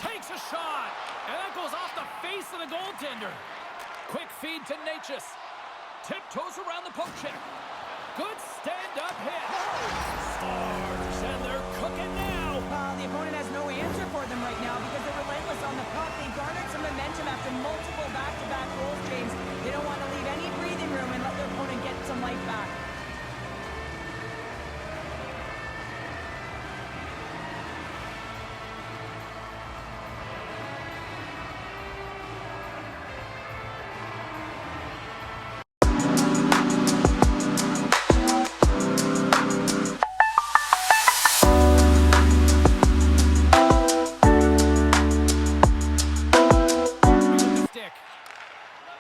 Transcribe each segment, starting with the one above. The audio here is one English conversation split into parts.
Takes a shot. And that goes off the face of the goaltender. Quick feed to Natchez. Tiptoes around the poke check. Good stand-up hit. Stars, and they're cooking now. The opponent has no answer for them right now because they're relentless on the puck. They garnered some momentum after multiple back-to-back goals, James. They don't want to leave any breathing room and let their opponent get some life back.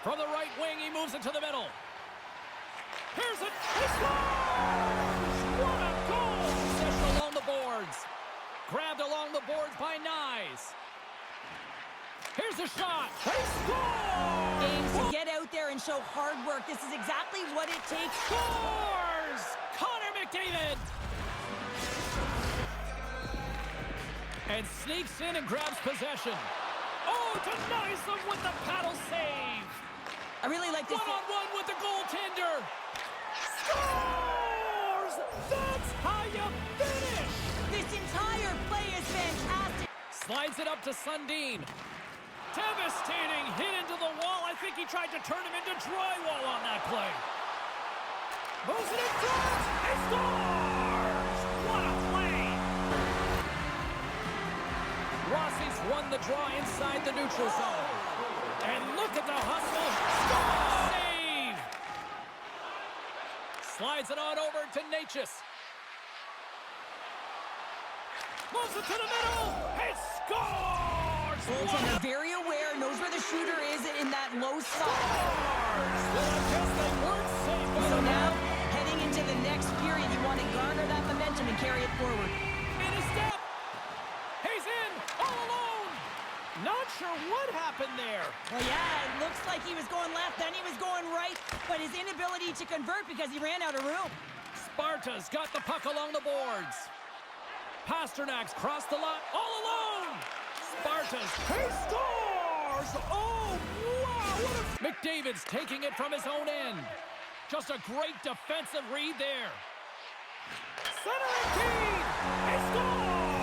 From the right wing, he moves it to the middle. Here's it. He scores! What a goal! Possession along the boards. Grabbed along the boards by Nyes. Here's a shot. He scores! James, to get out there and show hard work. This is exactly what it takes. Scores! Connor McDavid! And sneaks in and grabs possession. Oh, denies them with the paddle save. I really like this. One-on-one with the goaltender. Scores! That's how you finish! This entire play is fantastic. Slides it up to Sundin. Devastating hit into the wall. I think he tried to turn him into drywall on that play. Moves it in front. He scores! What a play! Rossi's won the draw inside the neutral zone. And look at the hustle. Score! Save! Slides it on over to Natchez. Moves it to the middle. He scores! Goaltender very aware, knows where the shooter is in that low spot. Well, I guess they weren't safe. So now, heading into the next period, you want to garner that momentum and carry it forward. In a step. He's in, all alone. Not sure what happened there. Well, yeah, it looks like he was going left, then he was going right, but his inability to convert because he ran out of room. Sparta's got the puck along the boards. Pasternak's crossed the line, all alone. Sparta's, he scores! Oh, wow! McDavid's taking it from his own end. Just a great defensive read there. Centering feed! He scores!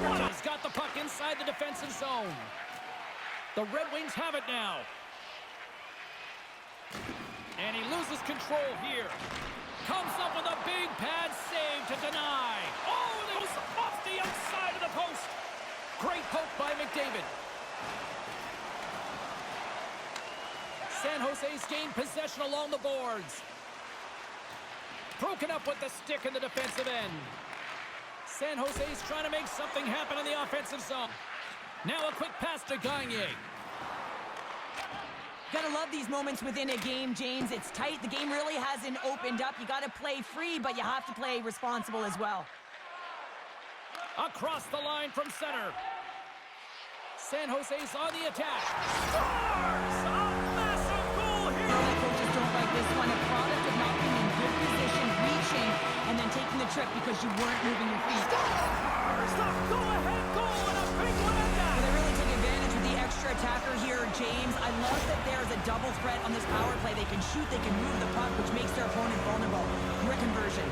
Sparta's got the puck inside the defensive zone. The Red Wings have it now. And he loses control here. Comes up with a big pad save to deny. Oh, it was off the outside of the post. Great poke by McDavid. San Jose's gained possession along the boards. Broken up with the stick in the defensive end. San Jose's trying to make something happen in the offensive zone. Now a quick pass to Gagne. Gotta love these moments within a game, James. It's tight. The game really hasn't opened up. You gotta play free, but you have to play responsible as well. Across the line from center. San Jose's on the attack. Scores! A massive goal here! The coaches don't like this one. A product of not being in good position, reaching, and then taking the trip because you weren't moving your feet. Scores! The go-ahead goal and a big one at that! They really took advantage with the extra attacker here, James. I love that there's a double threat on this power play. They can shoot, they can move the puck, which makes their opponent vulnerable. Quick conversion.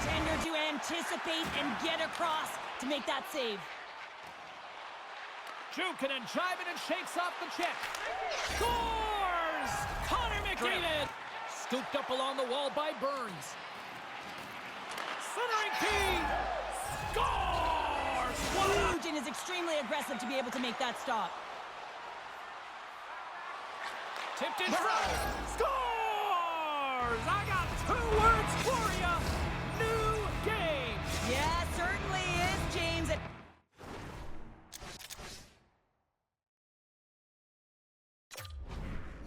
Tender to anticipate and get across to make that save. Jukin and jiving and shakes off the check. Scores! Connor McDavid! Scooped up along the wall by Burns. Centering key! Scores! Huge and is extremely aggressive to be able to make that stop. Tipped in front. Scores! I got 2 words for you. New game. Yeah, certainly is, James.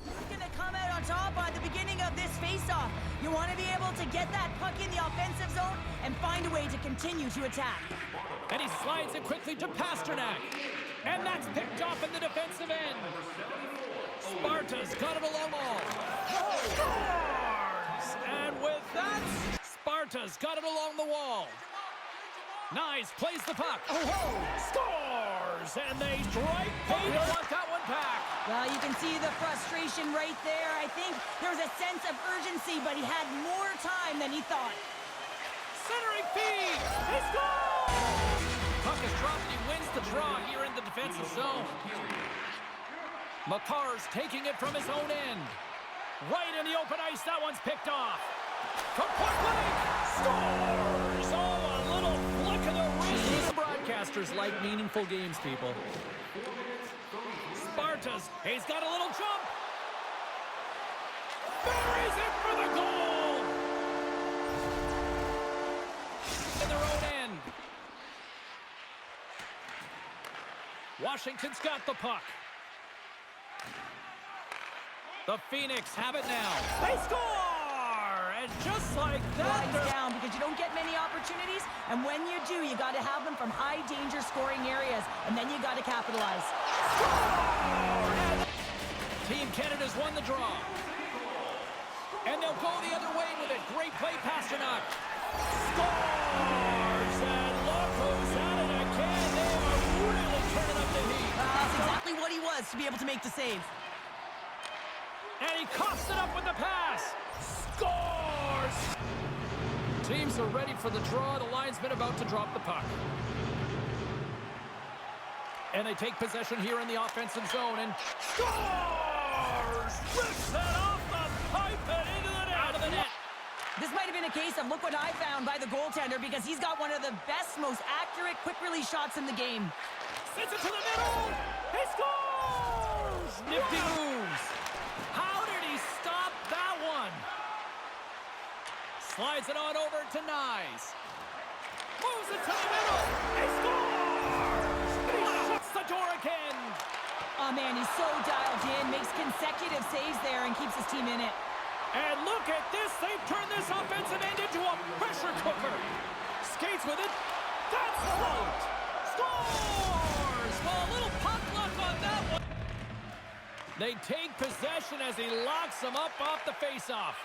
Who's going to come out on top at the beginning of this face-off? You want to be able to get that puck in the offensive zone and find a way to continue to attack. And he slides it quickly to Pasternak. And that's picked off in the defensive end. Sparta's got it along all. Scores! And with that, Sparta's got it along the wall. Nice, plays the puck. Oh, scores! And they strike. They want that one back. Well, you can see the frustration right there. I think there was a sense of urgency, but he had more time than he thought. Centering feed. He scores! Puck is dropped and he wins the draw here in the defensive zone. McCarr's taking it from his own end. Right in the open ice, that one's picked off. From point blank, scores! Oh, a little flick of the wrist. These broadcasters like meaningful games, people. Spartas, he's got a little jump. Buries it for the goal! In their own end. Washington's got the puck. The Phoenix have it now. They score! And just like that, Lines down because you don't get many opportunities, and when you do, you got to have them from high-danger scoring areas, and then you got to capitalize. Score! Team Canada's won the draw. And they'll go the other way with it. Great play, Pasternak. Scores! And look who's at it again. They are really turning up the heat. That's exactly what he was to be able to make the save. And he coughs it up with the pass. Scores! Teams are ready for the draw. The linesman about to drop the puck. And they take possession here in the offensive zone and scores! Rips that off the pipe and into the net. Out of the net. This might have been a case of look what I found by the goaltender because he's got one of the best, most accurate quick-release shots in the game. Sends it to the middle. He scores! Nifty moves. How did he stop that one? Slides it on over to Nyes. Moves it to the middle. He scores! He shuts the door again. Oh, man, he's so dialed in, makes consecutive saves there and keeps his team in it. And look at this. They've turned this offensive end into a pressure cooker. Skates with it. That's float. Scores! Well, a little puck luck on that one. They take possession as he locks them up off the faceoff.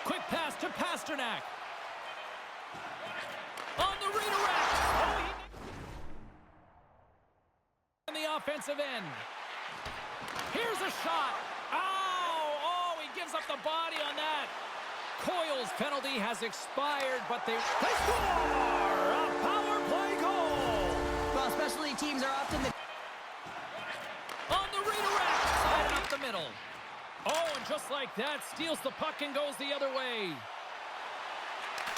Quick pass to Pasternak. On the redirect. On the offensive end. Here's a shot. Oh, he gives up the body on that. Coyle's penalty has expired, but they score! A power play goal! Well, specialty teams are often the... On the redirect, side up the middle. Oh, and just like that, steals the puck and goes the other way.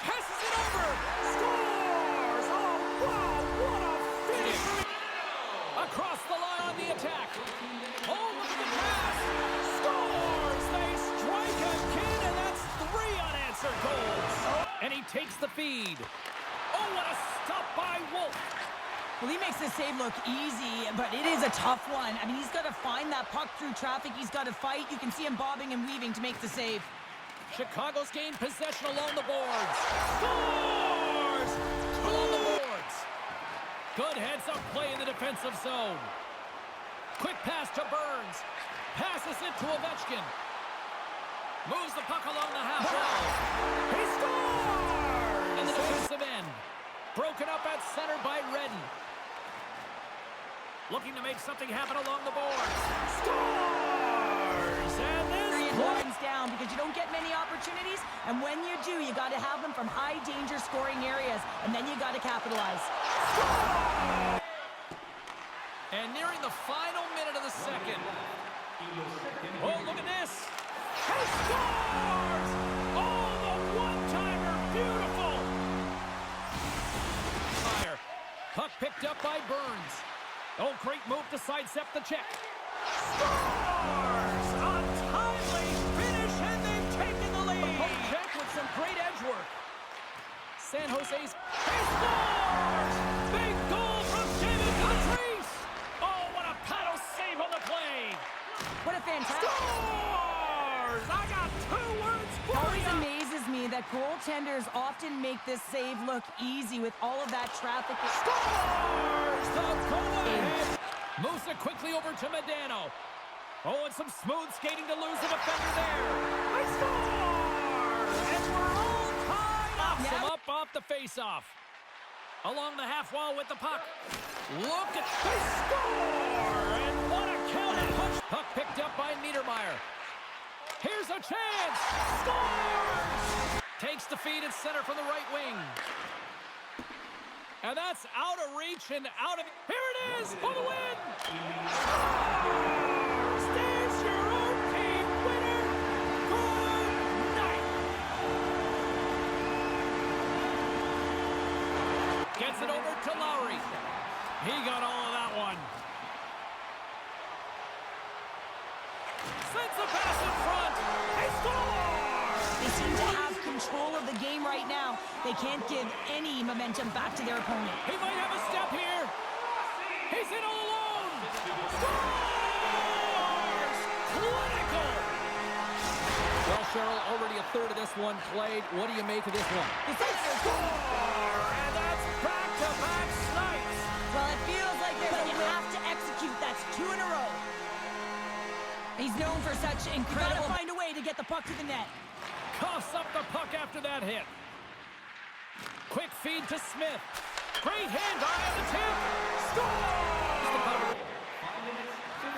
Passes it over! Scores! Oh, wow, what a finish! Across the line on the attack. Oh, look at the pass! Scores! They strike again, and that's 3 unanswered goals. And he takes the feed. Oh, what a stop by Wolf! Well, he makes this save look easy, but it is a tough one. I mean, he's got to find that puck through traffic. He's got to fight. You can see him bobbing and weaving to make the save. Chicago's gained possession along the boards. Scores! Along the boards. Good heads-up play in the defensive zone. Quick pass to Burns. Passes it to Ovechkin. Moves the puck along the half wall. He scores! In the defensive end. Broken up at center by Redden. Looking to make something happen along the boards. Scores! And this lines down because you don't get many opportunities, and when you do, you got to have them from high-danger scoring areas, and then you got to capitalize. And nearing the final minute of the second. Oh, look at this. He scores! Oh, the one-timer. Beautiful. Fire. Puck picked up by Burns. Oh, great move to sidestep the check. Scores! A timely finish, and they've taken the lead. Oh, check with some great edge work. San Jose's. He scores! Big goal from David Patrice! Oh, what a paddle save on the play! What a fantastic... Scores! I got 2 words for Always you! amazes me that goaltenders often make this save look easy with all of that traffic. Scores! The goal ahead! Moves it quickly over to Medano. Oh, and some smooth skating to lose the defender there. They score! And we're all tied up. Yeah. Some up off the faceoff. Along the half wall with the puck. Look at, they score! And what a counter punch. Puck picked up by Niedermeyer. Here's a chance. Scores! Takes the feed at center from the right wing. And that's out of reach and out of... Here it is for the win! Scores! There's your own team winner! Good night! Gets it over to Lowry. He got all of that one. Sends the pass in front. They score! They seem to have control of the game right now. They can't give any momentum back to their opponent. He might have a step here. He's in all alone. Scores! Clinical! Well, Cheryl, already a third of this one played. What do you make of this one? It's a Score! And that's back-to-back snipes. Well, it feels like there's you have to execute. That's 2 in a row. He's known for such incredible... You gotta find a way to get the puck to the net. Coughs up the puck after that hit. Quick feed to Smith. Great hand eye on the tip. Scores!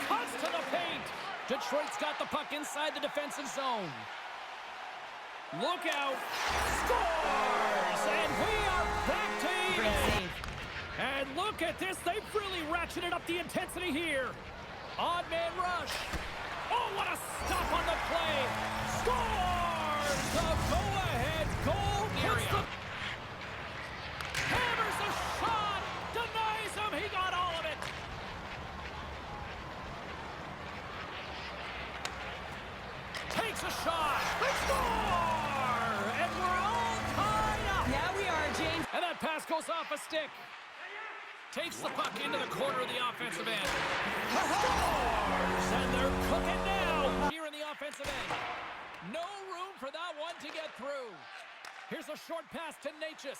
Cuts to the paint. Detroit's got the puck inside the defensive zone. Look out. Scores! And we are back to even. Great save. And look at this. They've really ratcheted up the intensity here. Odd man rush. Oh, what a stop on the play. Scores! The go-ahead goal. Hammers a shot. Denies him. He got all of it. Takes a shot. They score! And we're all tied up. Now we are, James. And that pass goes off a stick. Takes the puck into the corner of the offensive end. Scores! And they're cooking now. Here in the offensive end. No room for that one to get through. Here's a short pass to Natchez.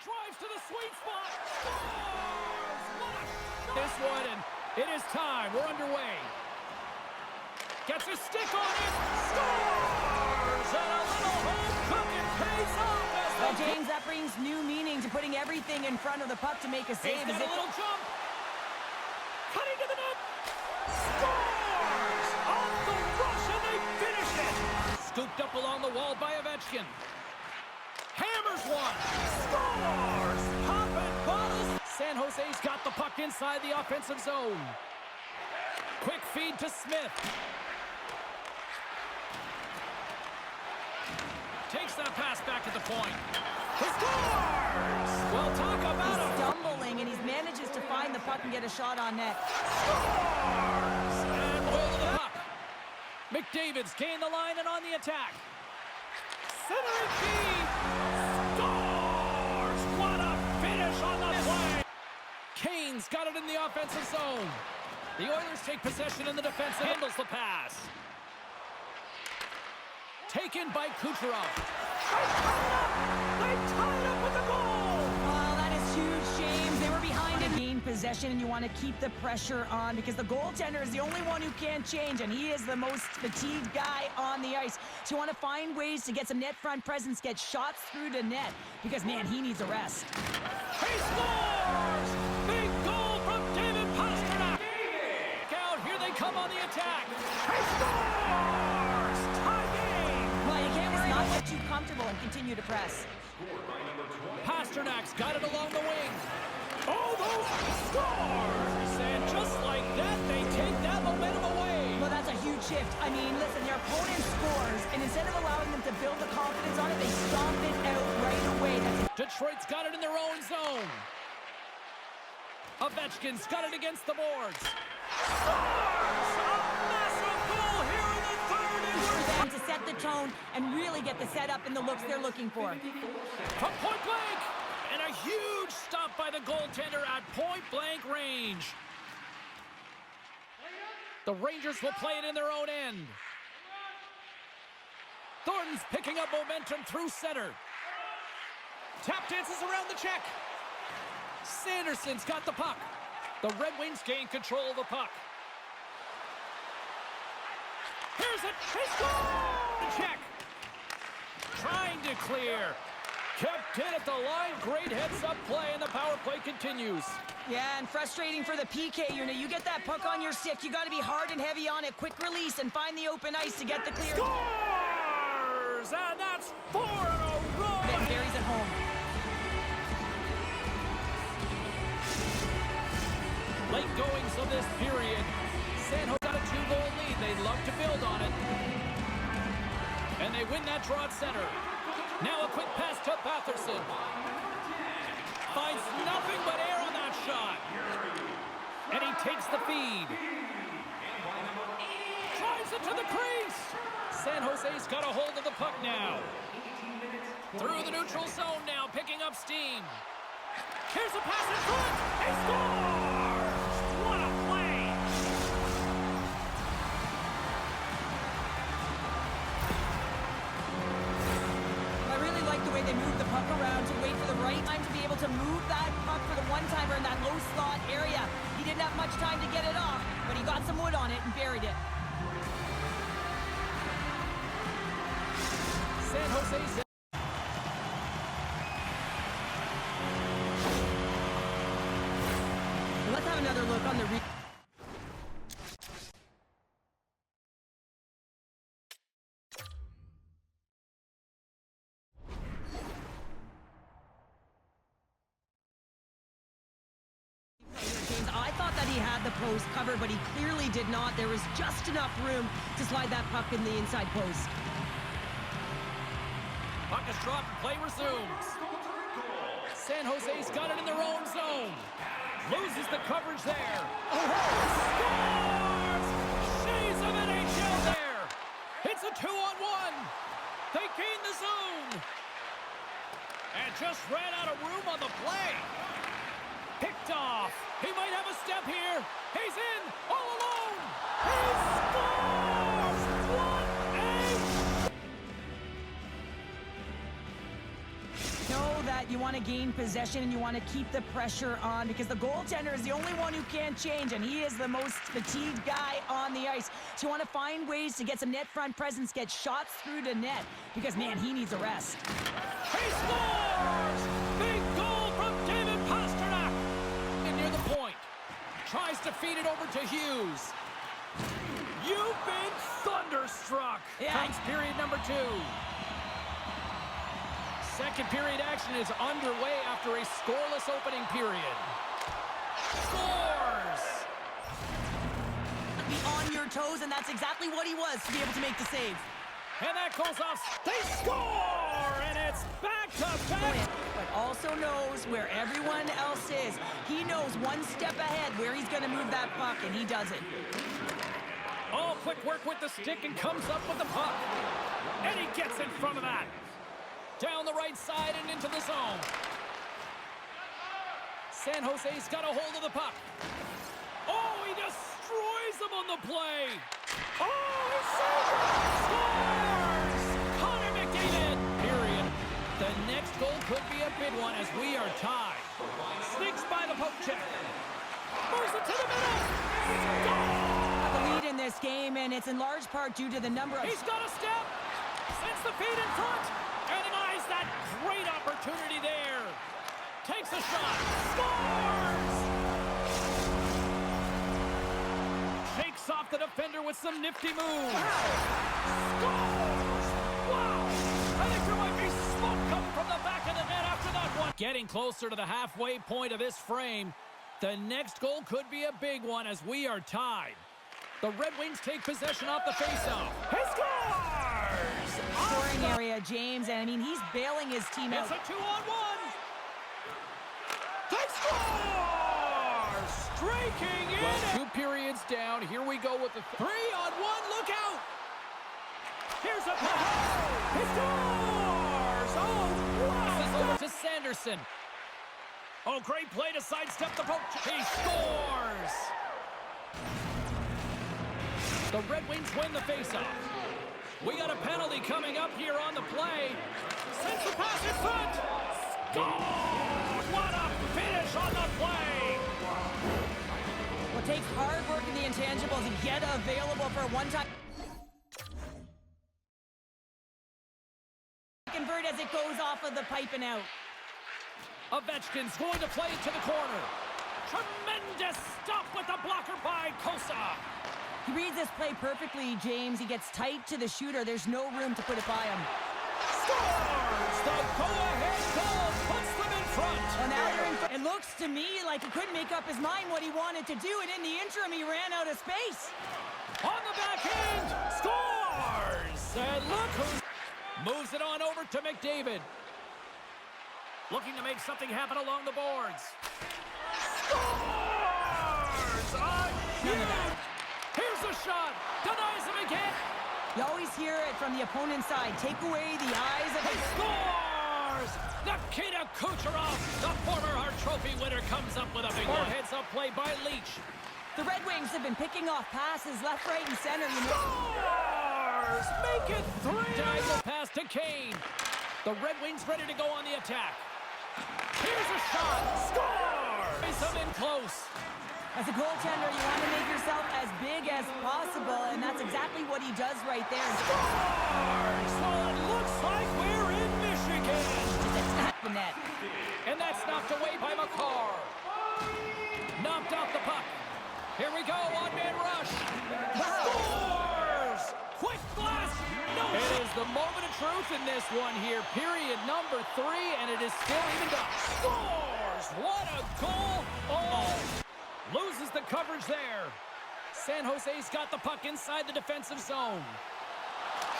Drives to the sweet spot. Scores! What a shot! This one, and it is time. We're underway. Gets a stick on it. Scores! And a little home cooking pays off. Well, James, that brings new meaning to putting everything in front of the puck to make a save. He's got a little jump. Cutting to the net. Scores! Off the rush, and they finish it. Scooped up along the wall by Ovechkin. Hammers one. Scores! Pop and buzz. San Jose's got the puck inside the offensive zone. Quick feed to Smith. Takes that pass back at the point. He scores! Well, talk about He's stumbling, and he manages to find the puck and get a shot on net. Scores! And hold of the puck. McDavid's gained the line and on the attack. Centering feed. Scores! What a finish on the play! Kane's got it in the offensive zone. The Oilers take possession in the defense and handles the pass. Taken by Kucherov. They tied up with the goal! Well, that is huge, James. They were behind in gain possession, and you want to keep the pressure on because the goaltender is the only one who can't change, and he is the most fatigued guy on the ice. So you want to find ways to get some net front presence, get shots through the net, because, man, he needs a rest. He scores! Big goal from David Pastrnak! Out, here they come on the attack. He scores! Tie game! Well, you can't not get too comfortable and continue to press. Pasternak's got it along the wing. Oh, those scores! And just like that, they take that momentum away. Well, that's a huge shift. I mean, listen, their opponent scores, and instead of allowing them to build the confidence on it, they stomp it out right away. Detroit's got it in their own zone. Ovechkin's got it against the boards. Scores! A massive goal here in the third. For them to set the tone and really get the setup and the looks they're looking for. From point blank, and a huge stop by the goaltender at point blank range. The Rangers will play it in their own end. Thornton's picking up momentum through center. Tap dances around the check. Sanderson's got the puck. The Red Wings gain control of the puck. Here's it. He scores! The check. Trying to clear. Kept in at the line. Great heads-up play, and the power play continues. Yeah, and frustrating for the PK unit. You get that puck on your stick, you got to be hard and heavy on it. Quick release and find the open ice to get the clear. Scores! And that's 4 in a row. Then buries it home. Late goings of this period. San Jose got a 2-goal lead. They love to build on it. And they win that draw at center. Now a quick pass to Batherson. Finds nothing but air on that shot. And he takes the feed. Drives it to the crease. San Jose's got a hold of the puck now. Through the neutral zone now, picking up steam. Here's a pass in front. He scores! What a play! I really like the way they move the puck around to wait for the right time to be able to move that puck for the one-timer in that low slot area. He didn't have much time to get it off, but he got some wood on it and buried it. San Jose's... Let's have another look on the I thought that he had the post covered, but he clearly did not. There was just enough room to slide that puck in the inside post. Puck is dropped, play resumes. San Jose's got it in their own zone. Loses the coverage there. Scores! Shades of NHL there. It's a 2-on-1. They gain the zone. And just ran out of room on the play. Picked off. He might have a step here. He's in all alone. He scores! What a... Know that you want to gain possession and you want to keep the pressure on because the goaltender is the only one who can't change, and he is the most fatigued guy on the ice. So you want to find ways to get some net front presence, get shots through to net because, man, he needs a rest. He scores! Big goal from David Pasternak. And near the point. Tries to feed it over to Hughes. You've been thunderstruck. Yeah. Comes period number 2. Second period action is underway after a scoreless opening period. Scores! Be on your toes, and that's exactly what he was to be able to make the save. And that goes off. They score! And it's back-to-back. But also knows where everyone else is. He knows one step ahead where he's going to move that puck, and he does it. Oh, quick work with the stick and comes up with the puck. And he gets in front of that. Down the right side and into the zone. San Jose's got a hold of the puck. Oh, he destroys them on the play. Oh, he saves it. Scores! Connor McDavid. Period. The next goal could be a big one as we are tied. Sneaks by the poke check. Moves it to the middle. The lead in this game, and it's in large part due to the number of... He's got a step. Sends the feed in front. And denies that great opportunity there. Takes a shot. Scores! Shakes off the defender with some nifty moves. Scores! Wow! I think there might be smoke coming from the back of the net after that one. Getting closer to the halfway point of this frame. The next goal could be a big one as we are tied. The Red Wings take possession off the faceoff. He scores! Scoring area, James, and I mean, he's bailing his team out. It's a 2-on-1. They score! Streaking in. Well, 2 periods down. Here we go with the 3-on-1. Look out! Here's a pass. He scores! Oh, wow! This is over to Sanderson. Oh, great play to sidestep the poke. He scores! The Red Wings win the faceoff. We got a penalty coming up here on the play. Sends the pass in front. Score! What a finish on the play! Well, it takes hard work in the intangibles to get available for a one-time convert as it it goes off of the pipe and out. Ovechkin's going to play it to the corner. Tremendous stop with the blocker by Kosa. He reads this play perfectly, James. He gets tight to the shooter. There's no room to put it by him. Scores! The go-ahead goal puts them in front. Well, now they're in front. It looks to me like he couldn't make up his mind what he wanted to do, and in the interim, he ran out of space. On the backhand, scores! And look who's... Moves it on over to McDavid. Looking to make something happen along the boards. Scores! Again! Here's a shot. Denies him again. You always hear it from the opponent's side. Take away the eyes of He scores! Nikita Kucherov, the former Hart Trophy winner, comes up with a big one. Heads-up play by Leach. The Red Wings have been picking off passes left, right, and center. Scores! Make it 3! Denies the pass to Kane. The Red Wings ready to go on the attack. Here's a shot. Score! Face him in close. As a goaltender, you want to make yourself as big as possible, and that's exactly what he does right there. Scores! So it looks like we're in Michigan. Just attack the net. And that's knocked away by McCarr. Knocked off the puck. Here we go, one-man rush. Scores! Quick blast! No! It is the moment of truth in this one here. Period number 3, and it is still evened up. Scores! What a goal! Oh! Loses the coverage there. San Jose's got the puck inside the defensive zone.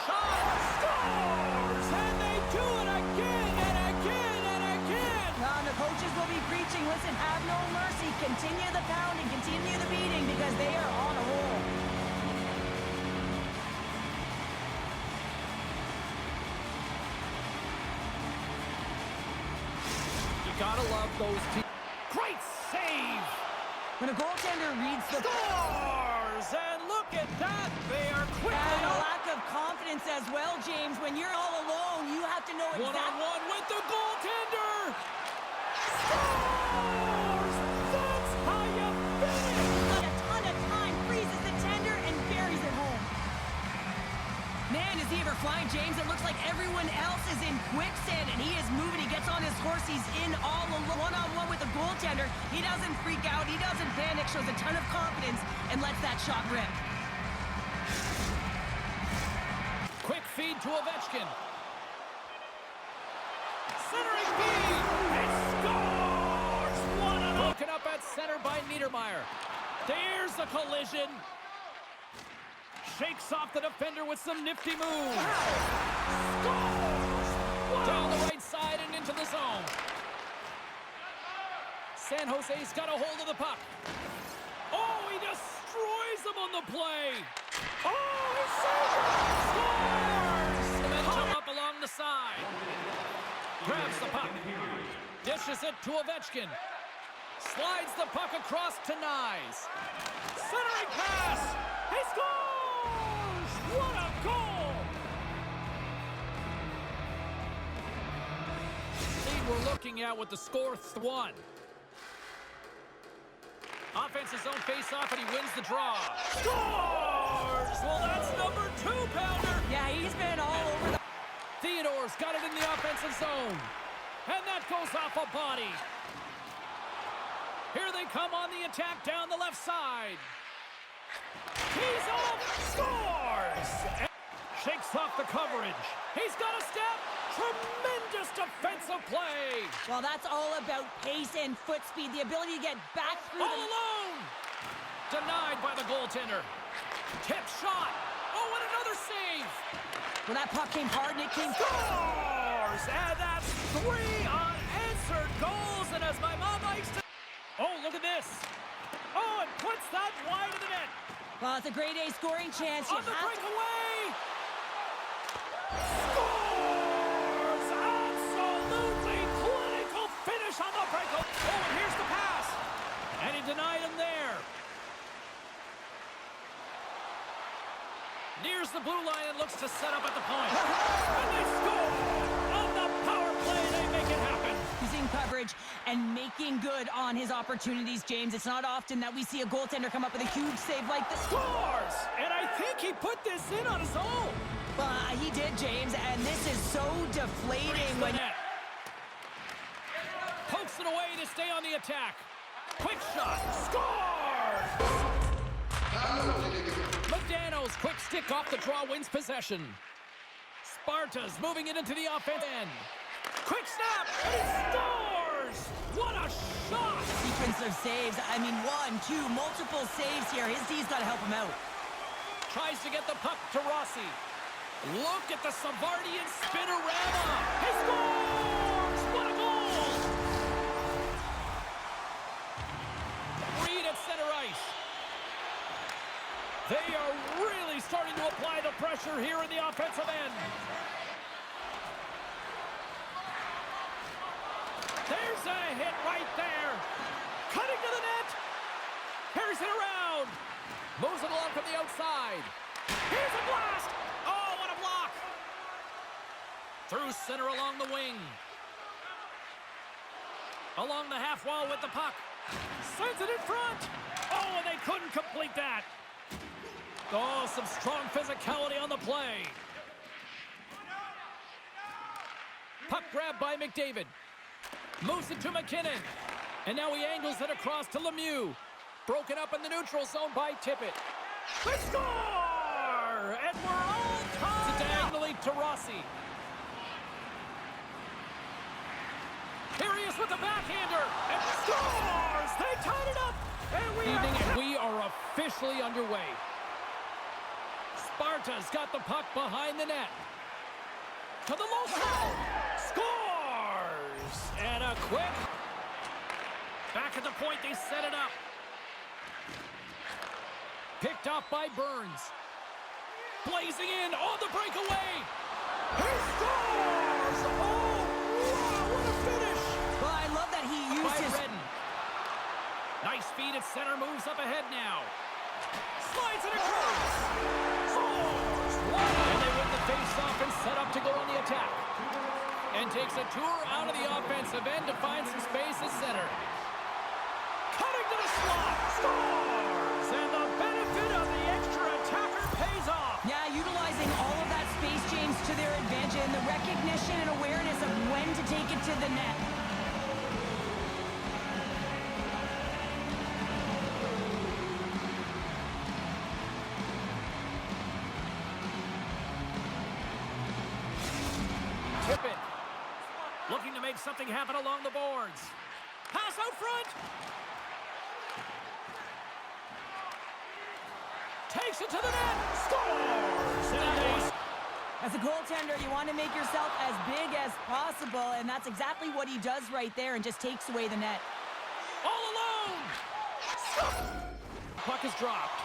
Shot! Scores! And they do it again and again and again! Now, the coaches will be preaching, listen, have no mercy. Continue the pounding, continue the beating, because they are on a roll. You gotta love those teams. Great save! When a goaltender reads the... Scores! And look at that! They are quickly And a up. lack of confidence as well, James. When you're all alone, you have to know exactly... One-on-one with the goaltender! Scores! That's how you finish! A ton of time, freezes the tender, and buries it home. Man, is he ever flying, James? It looks like everyone else is in quicksand, and he is moving. He gets on his horse. He's in all alone. One-on-one with the goaltender. He doesn't freak out. He doesn't panic. Shows a ton of confidence and lets that shot rip. Quick feed to Ovechkin. Centering feed! It scores! Broken up at center by Niedermeyer. There's the collision. Shakes off the defender with some nifty moves. Scores! Down the right side and into the zone. San Jose's got a hold of the puck. Oh, he destroys them on the play. Oh, he saves it! Scores! Momentum up along the side. Grabs the puck. Dishes it to Ovechkin. Slides the puck across to Nyes. Centering pass. He scores! What a goal! Lead we're looking at with the score 1. Offensive zone face-off, and he wins the draw. Scores! Well, that's number 2-pounder. Yeah, he's been all over the... Theodore's got it in the offensive zone. And that goes off a body. Here they come on the attack down the left side. He's off. Scores! Shakes off the coverage. He's got a step. Tremendous defensive play. Well, that's all about pace and foot speed. The ability to get back through All alone. Denied by the goaltender. Tip shot. Oh, and another save. Well, that puck came hard and it came... Scores! And that's 3 unanswered goals. And as my mom likes to... Oh, look at this. Oh, it puts that wide of the net. Well, it's a grade A scoring chance. You On the have to... breakaway. Scores! Absolutely clinical finish on the breakaway. Oh, and here's the pass. And he denied him there. Nears the blue line and looks to set up at the point. And they score! On the power play, they make it happen. Using coverage and making good on his opportunities, James. It's not often that we see a goaltender come up with a huge save like this. Scores! And I think he put this in on his own. He did, James, and this is so deflating when... Pokes it away to stay on the attack. Quick shot. Scores! Modano's quick stick off the draw wins possession. Sparta's moving it into the offense end. Quick snap, and he scores! What a shot! Sequence of saves. I mean, 1, 2, multiple saves here. His D's got to help him out. Tries to get the puck to Rossi. Look at the Savardian spinorama. He scores! What a goal! Reed at center ice. They are really starting to apply the pressure here in the offensive end. There's a hit right there. Cutting to the net. Carries it around. Moves it along from the outside. Here's a blast. Oh, what a block. Through center along the wing. Along the half wall with the puck. Sends it in front. Oh, and they couldn't complete that. Oh, some strong physicality on the play. Puck grabbed by McDavid. Moves it to McKinnon. And now he angles it across to Lemieux. Broken up in the neutral zone by Tippett. They score! And we're all tied. Diagonally to Rossi. Here he is with the backhander. And scores! They tied it up. And we are officially underway. Sparta's got the puck behind the net. To the low side. Scores! And a quick. Back at the point, they set it up. Picked off by Burns. Blazing in on the breakaway. He scores! Oh, wow, what a finish! Well, I love that he used his... Redden. Nice feed at center, moves up ahead now. Slides it across. Scores! And they win the face-off and set up to go on the attack. And takes a tour out of the offensive end to find some space at center. Cutting to the slot. Scores! And the benefit of the extra attacker pays off. Yeah, utilizing all of that space, James, to their advantage, and the recognition and awareness of when to take it to the net. Tippett looking to make something happen along the boards. Pass out front. Takes it to the net. Scores! As a goaltender, you want to make yourself as big as possible, and that's exactly what he does right there and just takes away the net. All alone! Puck is dropped.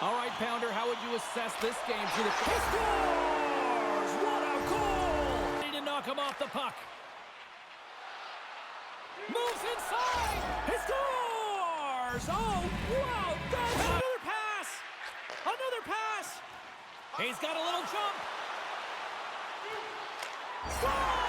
All right, Pounder, how would you assess this game through the... He scores! What a goal! Need to knock him off the puck. Moves inside! He scores! Oh, wow! That's another pass! Another pass! He's got a little jump. Scores!